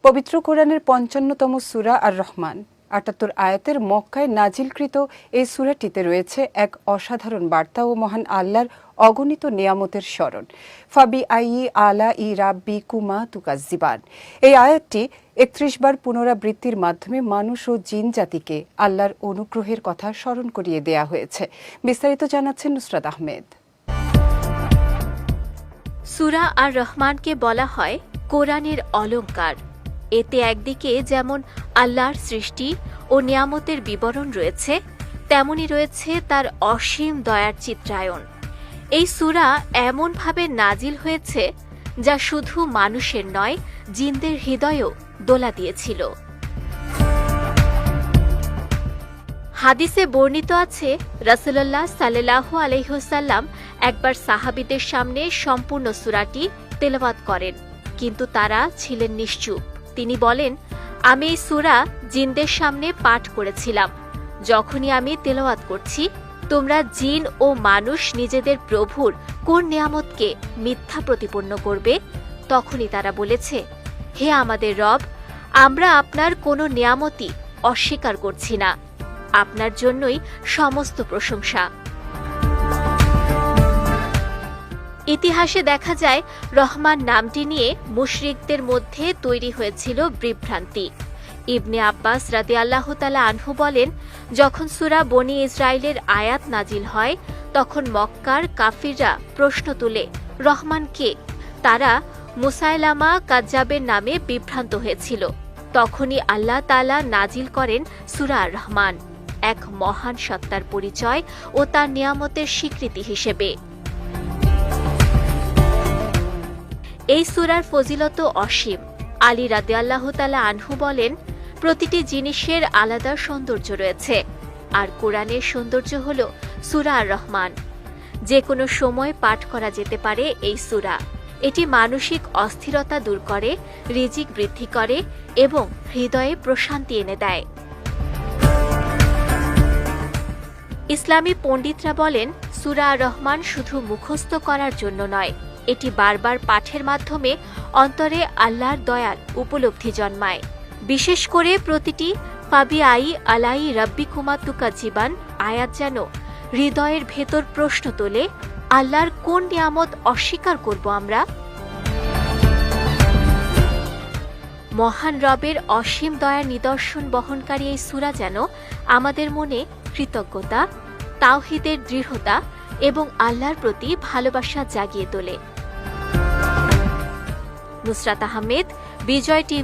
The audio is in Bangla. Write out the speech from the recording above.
পবিত্র কোরআনের ৫৫তম সূরা আর রহমান ৭৮ আয়াতের মক্কায় নাজিলকৃত এই সূরাটিতে রয়েছে এক অসাধারণ বার্তা ও মহান আল্লাহর অগণিত নিয়ামতের স্মরণ। ফাবি আইয়ি আলা ই রাব্বি কুমা তুকাজ্জিবান। এই আয়াতটি ৩১ বার পুনরাবৃত্তির মাধ্যমে মানুষ ও জিন জাতিকে আল্লাহর অনুগ্রহের কথা স্মরণ করিয়ে দেয়া হয়েছে। বিস্তারিত জানাচ্ছেন নুসরাত আহমেদ। সূরা আর রহমানকে বলা হয় কোরআনের অলংকার। এতে একদিকে যেমন আল্লাহর সৃষ্টি ও নিয়ামতের বিবরণ রয়েছে, তেমনি রয়েছে তার অসীম দয়ার চিত্রায়ন। এই সূরা এমনভাবে নাজিল হয়েছে যা শুধু মানুষের নয়, জিনদের হৃদয়েও দোলা দিয়েছিল। হাদিসে বর্ণিত আছে, রাসূলুল্লাহ সাল্লাল্লাহু আলাইহি ওয়াসাল্লাম একবার সাহাবীদের সামনে সম্পূর্ণ সূরাটি তেলাওয়াত করেন, কিন্তু তারা ছিলেন নিশ্চুপ। তিনি বলেন, আমি এই সূরা জিনদের সামনে পাঠ করেছিলাম। যখনই আমি তেলাওয়াত করছি, তোমরা জিন ও মানুষ নিজেদের প্রভুর কোন নিয়ামতকে মিথ্যা প্রতিপন্ন করবে? তখনই তারা বলেছে, হে আমাদের রব, আমরা আপনার কোনো নিয়ামতই অস্বীকার করছি না। আপনার জন্যই সমস্ত প্রশংসা। ইতিহাসে দেখা যায়, রহমান নামটি নিয়ে মুশরিকদের মধ্যে তৈরি হয়েছিল বিভ্রান্তি। ইবনে আব্বাস রাদিয়াল্লাহু তাআলা আনহু বলেন, যখন সূরা বনী ইসরাইলের আয়াত নাজিল হয়, তখন মক্কার কাফিররা প্রশ্ন তুলে, রহমান কে? তারা মুসাইলামা কাজ্জাবের নামে বিভ্রান্ত হয়েছিল। তখনই আল্লাহ তাআলা নাজিল করেন সূরা আর রহমান, এক মহান সত্তার পরিচয় ও তার নিয়ামতের স্বীকৃতি হিসেবে। এই সূরার ফজিলত অসীম। আলী রাদিয়াল্লাহু তাআলা আনহু বলেন, প্রতিটি জিনিসের আলাদা সৌন্দর্য রয়েছে, আর কোরআনের সৌন্দর্য হল সূরা আর রহমান। যে কোনো সময় পাঠ করা যেতে পারে এই সূরা। এটি মানসিক অস্থিরতা দূর করে, রিজিক বৃদ্ধি করে এবং হৃদয়ে প্রশান্তি এনে দেয়। ইসলামী পণ্ডিতরা বলেন, সূরা আর রহমান শুধু মুখস্থ করার জন্য নয়, এটি বারবার পাঠের মাধ্যমে অন্তরে আল্লাহর দয়ার উপলব্ধি জন্মায়। বিশেষ করে প্রতিটি ফাবি আই আলাই রাব্বিকুমা তুকাজ্জিবান আয়াত যেন হৃদয়ের ভেতর প্রশ্ন তোলে, আল্লাহর কোন নিয়ামত অস্বীকার করব আমরা? মহান রবের অসীম দয়ার নিদর্শন বহনকারী এই সূরা যেন আমাদের মনে কৃতজ্ঞতা, তাওহীদের দৃঢ়তা এবং আল্লাহর প্রতি ভালোবাসা জাগিয়ে তোলে। নুসরাত আহমেদ, বিজয় টিভি।